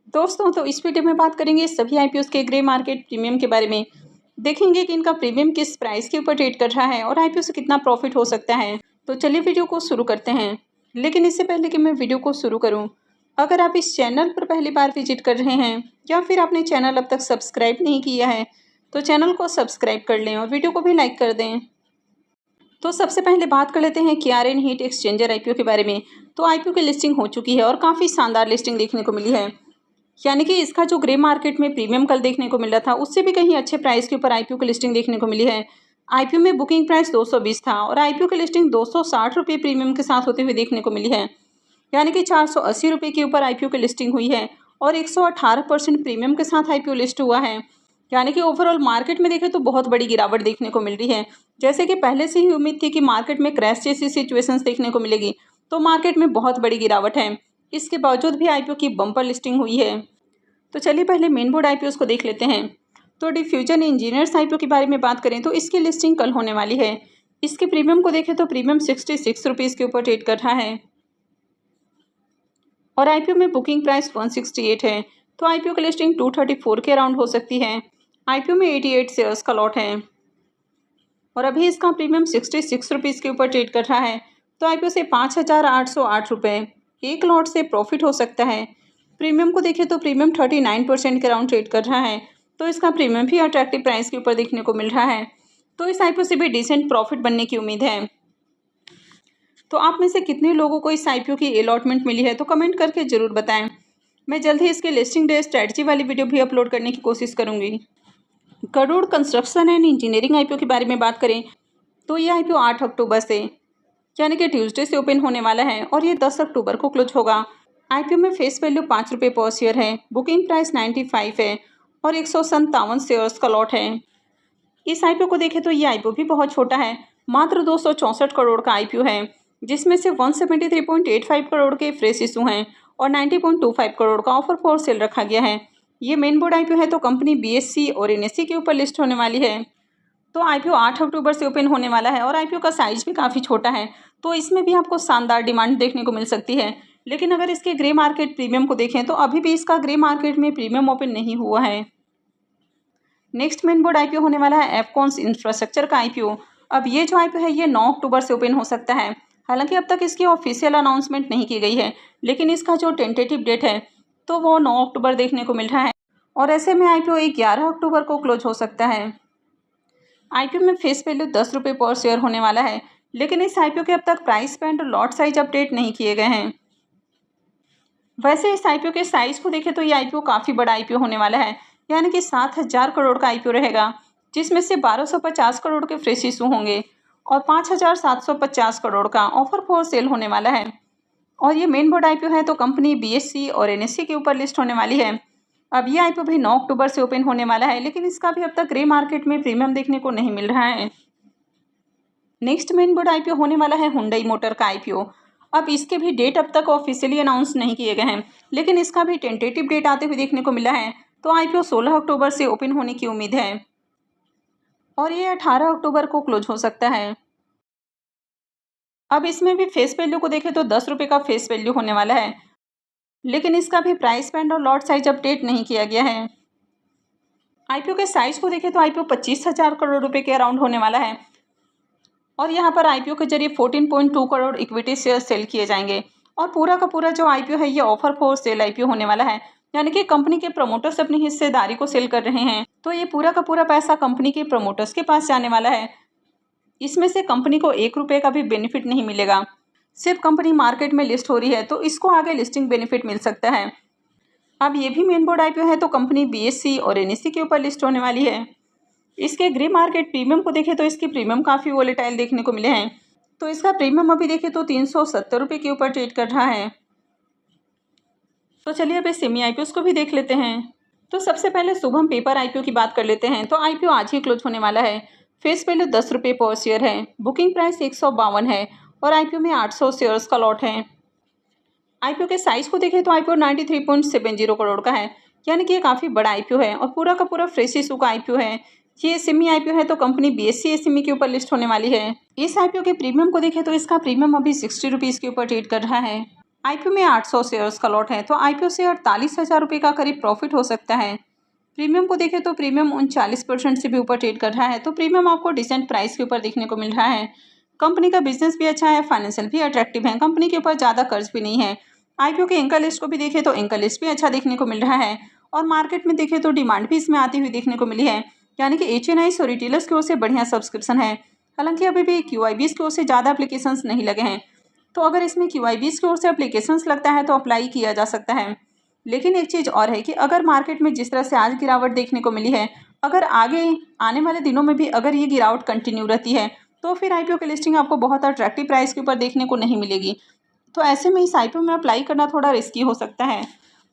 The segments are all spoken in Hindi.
दोस्तों, तो इस वीडियो में बात करेंगे सभी आईपीओस के ग्रे मार्केट प्रीमियम के बारे में। देखेंगे कि इनका प्रीमियम किस प्राइस के ऊपर ट्रेड कर रहा है और आईपीओ से कितना प्रॉफिट हो सकता है। तो चलिए वीडियो को शुरू करते हैं। लेकिन इससे पहले कि मैं वीडियो को शुरू करूं, अगर आप इस चैनल पर पहली बार विजिट कर रहे हैं या फिर आपने चैनल अब तक सब्सक्राइब नहीं किया है, तो चैनल को सब्सक्राइब कर लें और वीडियो को भी लाइक कर दें। तो सबसे पहले बात कर लेते हैं KRN हीट एक्सचेंजर आईपीओ के बारे में। तो आईपीओ की लिस्टिंग हो चुकी है और काफ़ी शानदार लिस्टिंग देखने को मिली है। यानी कि इसका जो ग्रे मार्केट में प्रीमियम कल देखने को मिल रहा था, उससे भी कहीं अच्छे प्राइस के ऊपर आईपीओ की लिस्टिंग देखने को मिली है। आईपीओ में बुकिंग प्राइस 220 था और आईपीओ की लिस्टिंग 260 रुपये प्रीमियम के साथ होते हुए देखने को मिली है। यानी कि 480 रुपये के ऊपर आईपीओ की लिस्टिंग हुई है और 118% प्रीमियम के साथ आईपीओ लिस्ट हुआ है। यानी कि ओवरऑल मार्केट में देखें तो बहुत बड़ी गिरावट देखने को मिल रही है। जैसे कि पहले से ही उम्मीद थी कि मार्केट में क्रैश जैसी सिचुएशंस देखने को मिलेगी, तो मार्केट में बहुत बड़ी गिरावट है। इसके बावजूद भी आईपीओ की बम्पर लिस्टिंग हुई है। तो चलिए पहले मेन बोर्ड आईपीओस को देख लेते हैं। तो डिफ्यूजन इंजीनियर्स आईपीओ के बारे में बात करें तो इसकी लिस्टिंग कल होने वाली है। इसके प्रीमियम को देखें तो प्रीमियम 66 रुपीज़ के ऊपर ट्रेड कर रहा है और आईपीओ में बुकिंग प्राइस 168 है। तो आईपीओ की लिस्टिंग 234 के अराउंड हो सकती है। आईपीओ में 88 शेयर्स का लॉट है और अभी इसका प्रीमियम 66 रुपीज़ के ऊपर ट्रेड कर रहा है। तो आईपीओ से 5,808 रुपये एक लॉट से प्रॉफिट हो सकता है। प्रीमियम को देखें तो प्रीमियम 39% के अराउंड ट्रेड कर रहा है। तो इसका प्रीमियम भी अट्रैक्टिव प्राइस के ऊपर देखने को मिल रहा है। तो इस आईपीओ से भी डिसेंट प्रॉफिट बनने की उम्मीद है। तो आप में से कितने लोगों को इस आईपीओ की अलॉटमेंट मिली है, तो कमेंट करके ज़रूर बताएं। मैं जल्द ही इसके लिस्टिंग डे स्ट्रैटेजी वाली वीडियो भी अपलोड करने की कोशिश करूँगी। Garuda construction and engineering IPO के बारे में बात करें तो ये आईपीओ 8 अक्टूबर से यानी कि ट्यूसडे से ओपन होने वाला है और ये 10 अक्टूबर को क्लोज होगा। आईपीओ में फेस वैल्यू 5 रुपये पर शेयर है। बुकिंग प्राइस 95 है और 157 शेयर्स का लॉट है। इस आईपीओ को देखें तो ये आईपीओ भी बहुत छोटा है, मात्र 264 करोड़ का आईपीओ है, जिसमें से 173.85 करोड़ के फ्रेश इशू हैं और 90.25 करोड़ का ऑफर फॉर सेल रखा गया है। ये मेन बोर्ड आईपीओ है, तो कंपनी BSE और NSE के ऊपर लिस्ट होने वाली है। तो आईपीओ 8 अक्टूबर से ओपन होने वाला है और आईपीओ का साइज भी काफ़ी छोटा है, तो इसमें भी आपको शानदार डिमांड देखने को मिल सकती है। लेकिन अगर इसके ग्रे मार्केट प्रीमियम को देखें तो अभी भी इसका ग्रे मार्केट में प्रीमियम ओपन नहीं हुआ है। नेक्स्ट मेन बोर्ड आईपीओ होने वाला है एफकॉन्स इंफ्रास्ट्रक्चर का आईपीओ। अब ये जो आईपीओ है ये 9 अक्टूबर से ओपन हो सकता है। हालांकि अब तक इसकी ऑफिशियल अनाउंसमेंट नहीं की गई है, लेकिन इसका जो टेंटेटिव डेट है तो वो 9 अक्टूबर देखने को मिल रहा है और ऐसे में आईपीओ 11 अक्टूबर को क्लोज हो सकता है। आईपीओ में फेस वैल्यू 10 रुपये पर शेयर होने वाला है, लेकिन इस आईपीओ के अब तक प्राइस बैंड और लॉट साइज अपडेट नहीं किए गए हैं। वैसे इस आईपीओ के साइज को देखें तो ये आईपीओ काफ़ी बड़ा आईपीओ होने वाला है, यानी कि 7,000 करोड़ का आईपीओ रहेगा, जिसमें से 1,250 करोड़ के फ्रेश इशू होंगे और 5,750 करोड़ का ऑफर फॉर सेल होने वाला है। और ये मेन बोर्ड आईपीओ है, तो कंपनी BSE और NSE के ऊपर लिस्ट होने वाली है। अब ये आईपीओ भी 9 अक्टूबर से ओपन होने वाला है, लेकिन इसका भी अब तक ग्रे मार्केट में प्रीमियम देखने को नहीं मिल रहा है। नेक्स्ट मेन बोर्ड आईपीओ होने वाला है हुंडई मोटर का आईपीओ। अब इसके भी डेट अब तक ऑफिशियली अनाउंस नहीं किए गए हैं, लेकिन इसका भी टेंटेटिव डेट आते हुए देखने को मिला है। तो आईपीओ 16 अक्टूबर से ओपन होने की उम्मीद है और ये 18 अक्टूबर को क्लोज हो सकता है। अब इसमें भी फेस वैल्यू को देखें तो 10 रुपये का फेस वैल्यू होने वाला है, लेकिन इसका भी प्राइस बैंड और लॉट साइज अपडेट नहीं किया गया है। आईपीओ के साइज को देखें तो आईपीओ 25,000 करोड़ रुपए के अराउंड होने वाला है और यहाँ पर आईपीओ के जरिए 14.2 करोड़ इक्विटी शेयर सेल किए जाएंगे और पूरा का पूरा जो आईपीओ है ये ऑफर फॉर सेल आईपीओ होने वाला है, यानी कि कंपनी के प्रमोटर्स अपनी हिस्सेदारी को सेल कर रहे हैं, तो ये पूरा का पूरा पैसा कंपनी के प्रमोटर्स के पास जाने वाला है। इसमें से कंपनी को 1 रुपये का भी बेनिफिट नहीं मिलेगा। सिर्फ कंपनी मार्केट में लिस्ट हो रही है तो इसको आगे लिस्टिंग बेनिफिट मिल सकता है। अब ये भी मेन बोर्ड आईपीओ है, तो कंपनी BSE और NSE के ऊपर लिस्ट होने वाली है। इसके ग्रे मार्केट प्रीमियम को देखें तो इसके प्रीमियम काफ़ी वोलेटाइल देखने को मिले हैं, तो इसका प्रीमियम अभी देखें तो 370 रुपये के ऊपर ट्रेड कर रहा है। तो चलिए अब सेमी आईपीओ को भी देख लेते हैं। तो सबसे पहले शुभम पेपर आईपीओ की बात कर लेते हैं। तो आईपीओ आज ही क्लोज होने वाला है। फेस वैल्यू 10 रुपये पर शेयर है। बुकिंग प्राइस 152 है और आईपीओ में 800 शेयर्स का लॉट है। आईपीओ के साइज को देखें तो आईपीओ 93.70 करोड़ का है, यानी कि ये काफ़ी बड़ा आईपीओ है और पूरा का पूरा फ्रेश इशू का आईपीओ है। ये सेमी आईपीओ है, तो कंपनी BSE SME के ऊपर लिस्ट होने वाली है। इस आईपीओ के प्रीमियम को देखें तो इसका प्रीमियम अभी 60 रुपीज़ के ऊपर ट्रेड कर रहा है। आईपीओ में 800 शेयर्स का लॉट है, तो आईपीओ से 48,000 रुपये का करीब प्रॉफिट हो सकता है। प्रीमियम को देखें तो प्रीमियम 39% से भी ऊपर ट्रेड कर रहा है, तो प्रीमियम आपको डिसेंट प्राइस के ऊपर देखने को मिल रहा है। कंपनी का बिजनेस भी अच्छा है, फाइनेंशियल भी अट्रैक्टिव है, कंपनी के ऊपर ज़्यादा कर्ज भी नहीं है। आईपीओ के एंकर लिस्ट को भी देखें तो एंकर लिस्ट भी अच्छा देखने को मिल रहा है, और मार्केट में देखें तो डिमांड भी इसमें आती हुई देखने को मिली है, यानी कि एचएनआईस और रिटेलर्स की ओर से बढ़िया सब्सक्रिप्शन है। हालांकि अभी भी क्यूआईबीस की ओर से ज़्यादा एप्लीकेशंस नहीं लगे हैं, तो अगर इसमें क्यूआईबीस की ओर से एप्लीकेशंस लगता है तो अप्लाई किया जा सकता है। लेकिन एक चीज़ और है कि अगर मार्केट में जिस तरह से आज गिरावट देखने को मिली है, अगर आगे आने वाले दिनों में भी अगर ये गिरावट कंटिन्यू रहती है, तो फिर आईपीओ की लिस्टिंग आपको बहुत अट्रैक्टिव प्राइस के ऊपर देखने को नहीं मिलेगी। तो ऐसे में इस आईपीओ में अप्लाई करना थोड़ा रिस्की हो सकता है।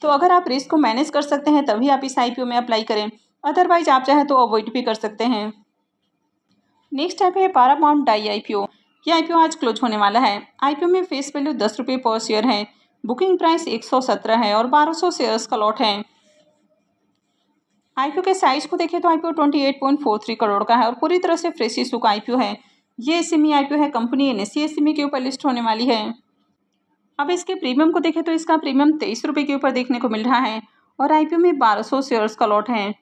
तो अगर आप रिस्क को मैनेज कर सकते हैं तभी आप इस आईपीओ में अप्लाई करें, अदरवाइज आप चाहें तो अवॉइड भी कर सकते हैं। नेक्स्ट आईपीओ है पारामाउंट डाई आईपीओ। ये आईपीओ आज क्लोज होने वाला है। आईपीओ में फेस वैल्यू 10 रुपये पर शेयर है, बुकिंग प्राइस 117 है और 1200 शेयर्स का लॉट है। आईपीओ के साइज को देखें तो आईपीओ 28.43 करोड़ का है और पूरी तरह से फ्रेश इशू का आईपीओ है। ये एसएमई आईपीओ है, कंपनी एनएसई एसएमई के ऊपर लिस्ट होने वाली है। अब इसके प्रीमियम को देखें तो इसका प्रीमियम 23 रुपये के ऊपर देखने को मिल रहा है और आईपीओ में 1200 शेयर्स का लॉट है,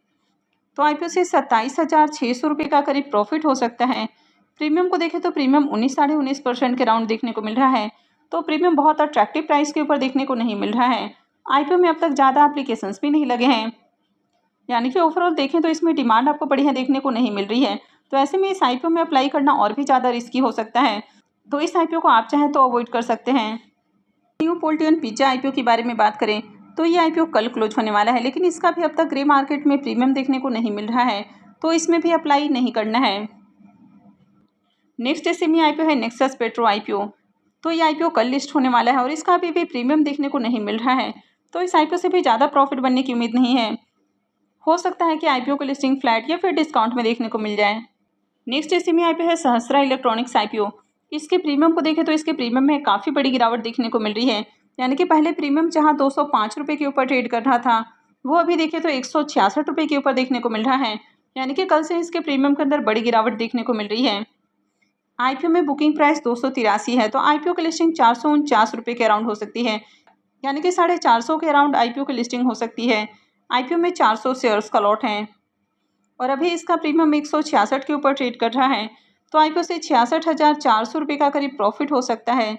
तो आईपीओ से 27,600 रुपये का करीब प्रॉफिट हो सकता है। प्रीमियम को देखें तो प्रीमियम 19.5% के राउंड देखने को मिल रहा है, तो प्रीमियम बहुत अट्रैक्टिव प्राइस के ऊपर देखने को नहीं मिल रहा है। आईपीओ में अब तक ज़्यादा एप्लीकेशंस भी नहीं लगे हैं, यानी कि ओवरऑल देखें तो इसमें डिमांड आपको बढ़िया देखने को नहीं मिल रही है। तो ऐसे में इस आईपीओ में अप्लाई करना और भी ज़्यादा रिस्की हो सकता है, तो इस आईपीओ को आप चाहें तो अवॉइड कर सकते हैं। न्यू पोल्टियन पिज्जा आईपीओ के बारे में बात करें तो ये आईपीओ कल क्लोज होने वाला है, लेकिन इसका भी अब तक ग्रे मार्केट में प्रीमियम देखने को नहीं मिल रहा है, तो इसमें भी अप्लाई नहीं करना है। नेक्स्ट एसएमई आईपीओ है नेक्सस पेट्रो आईपीओ। तो ये आईपीओ कल लिस्ट होने वाला है और इसका अभी भी प्रीमियम देखने को नहीं मिल रहा है, तो इस आईपीओ से भी ज़्यादा प्रॉफिट बनने की उम्मीद नहीं है। हो सकता है कि आईपीओ की लिस्टिंग फ्लैट या फिर डिस्काउंट में देखने को मिल जाए। नेक्स्ट एसएमई आईपीओ है सहस्रा इलेक्ट्रॉनिक्स आईपीओ। इसके प्रीमियम को देखें तो इसके प्रीमियम में काफ़ी बड़ी गिरावट देखने को मिल रही है, यानी कि पहले प्रीमियम जहां 205 रुपये के ऊपर ट्रेड कर रहा था, वो अभी देखें तो 166 रुपये के ऊपर देखने को मिल रहा है, यानी कि कल से इसके प्रीमियम के अंदर बड़ी गिरावट देखने को मिल रही है। आईपीओ में बुकिंग प्राइस 283 है, तो आईपीओ की लिस्टिंग 449 रुपये के अराउंड हो सकती है, यानी कि 450 के अराउंड आईपीओ की लिस्टिंग हो सकती है। आईपीओ में 400 शेयर्स का लॉट है और अभी इसका प्रीमियम 166 के ऊपर ट्रेड कर रहा है, तो आईपीओ से 66,400 रुपये का करीब प्रॉफिट हो सकता है।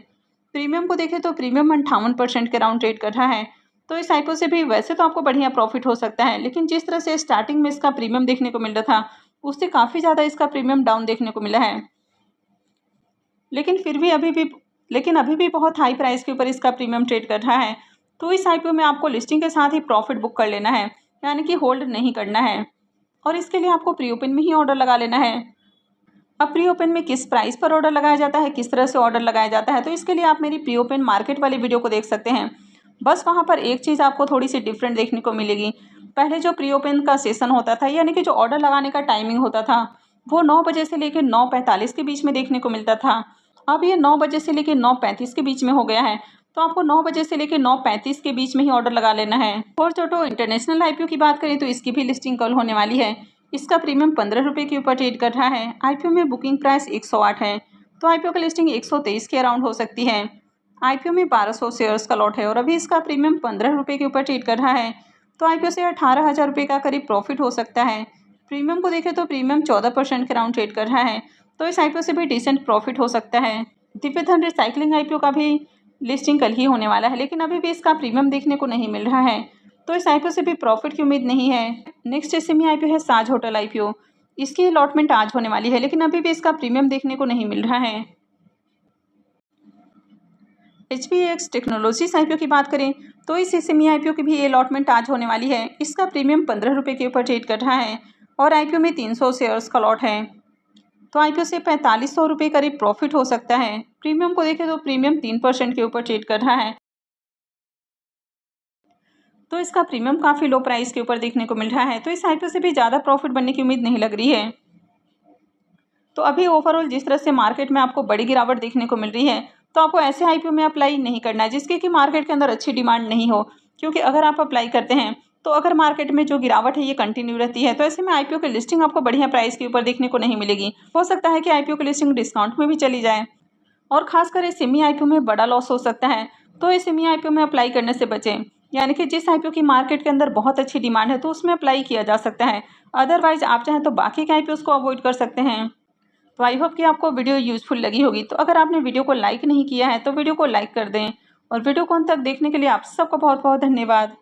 प्रीमियम को देखें तो प्रीमियम 58% के राउंड ट्रेड कर रहा है, तो इस आईपीओ से भी वैसे तो आपको बढ़िया प्रॉफिट हो सकता है, लेकिन जिस तरह से स्टार्टिंग में इसका प्रीमियम देखने को मिल रहा था उससे काफ़ी ज़्यादा इसका प्रीमियम डाउन देखने को मिला है। लेकिन फिर भी अभी भी बहुत हाई प्राइस के ऊपर इसका प्रीमियम ट्रेड कर रहा है, तो इस आईपीओ में आपको लिस्टिंग के साथ ही प्रॉफिट बुक कर लेना है, यानी कि होल्ड नहीं करना है, और इसके लिए आपको प्री ओपन में ही ऑर्डर लगा लेना है। अब प्री ओपन में किस प्राइस पर ऑर्डर लगाया जाता है, किस तरह से ऑर्डर लगाया जाता है, तो इसके लिए आप मेरी प्री ओपन मार्केट वाली वीडियो को देख सकते हैं। बस वहाँ पर एक चीज़ आपको थोड़ी सी डिफरेंट देखने को मिलेगी। पहले जो प्री ओपन का सेशन होता था, यानी कि जो ऑर्डर लगाने का टाइमिंग होता था, वो 9 बजे से लेकर 9:45 के बीच में देखने को मिलता था। अब ये 9 बजे से लेकर 9:35 के बीच में हो गया है, तो आपको 9 बजे से लेकर 9:35 के बीच में ही ऑर्डर लगा लेना है। और जो इंटरनेशनल आईपीओ की बात करें तो इसकी भी लिस्टिंग कल होने वाली है। इसका प्रीमियम 15 रुपये के ऊपर ट्रेड कर रहा है। आईपीओ में बुकिंग प्राइस 108 है, तो आईपीओ की लिस्टिंग 123 के अराउंड हो सकती है। आईपीओ में 1200 शेयर्स का लॉट है और अभी इसका प्रीमियम 15 रुपये के ऊपर ट्रेड कर रहा है, तो आईपीओ से 18,000 रुपये का करीब प्रॉफिट हो सकता है। प्रीमियम को देखें तो प्रीमियम 14% के अराउंड ट्रेड कर रहा है, तो इस आईपीओ से भी डिसेंट प्रॉफिट हो सकता है। दिव्यधन रिसाइकलिंग आईपीओ का भी लिस्टिंग कल ही होने वाला है, लेकिन अभी भी इसका प्रीमियम देखने को नहीं मिल रहा है, तो इस आईपीओ से भी प्रॉफिट की उम्मीद नहीं है। नेक्स्ट एसएमई आईपीओ है साज होटल आईपीओ। इसकी अलॉटमेंट आज होने वाली है, लेकिन अभी भी इसका प्रीमियम देखने को नहीं मिल रहा है। HPX टेक्नोलॉजीज आईपीओ की बात करें तो इस एसएमई आईपीओ की भी अलॉटमेंट आज होने वाली है। इसका प्रीमियम 15 रुपये के ऊपर ट्रेड कर रहा है और आईपीओ में 300 शेयर्स का लॉट है, तो आईपीओ से 4500 रुपये करीब प्रॉफिट हो सकता है। प्रीमियम को देखें तो प्रीमियम 3% के ऊपर ट्रेड कर रहा है, तो इसका प्रीमियम काफ़ी लो प्राइस के ऊपर देखने को मिल रहा है, तो इस आईपीओ से भी ज़्यादा प्रॉफिट बनने की उम्मीद नहीं लग रही है। तो अभी ओवरऑल जिस तरह से मार्केट में आपको बड़ी गिरावट देखने को मिल रही है, तो आपको ऐसे आईपीओ में अप्लाई नहीं करना है जिसके कि मार्केट के अंदर अच्छी डिमांड नहीं हो, क्योंकि अगर आप अप्लाई करते हैं तो अगर मार्केट में जो गिरावट है ये कंटिन्यू रहती है, तो ऐसे में आईपीओ की लिस्टिंग आपको बढ़िया प्राइस के ऊपर देखने को नहीं मिलेगी। हो सकता है कि आईपीओ की लिस्टिंग डिस्काउंट में भी चली जाए। और खासकर इस सेमी आईपीओ में बड़ा लॉस हो सकता है, तो इस सेमी आईपीओ में अप्लाई करने से बचें। यानी कि जिस आईपीओ की मार्केट के अंदर बहुत अच्छी डिमांड है तो उसमें अप्लाई किया जा सकता है, अदरवाइज आप चाहें तो बाकी के आईपीओ को अवॉइड कर सकते हैं। तो आई होप कि आपको वीडियो यूजफुल लगी होगी। तो अगर आपने वीडियो को लाइक नहीं किया है तो वीडियो को लाइक कर दें, और वीडियो को अंत तक देखने के लिए आप सबका बहुत बहुत धन्यवाद।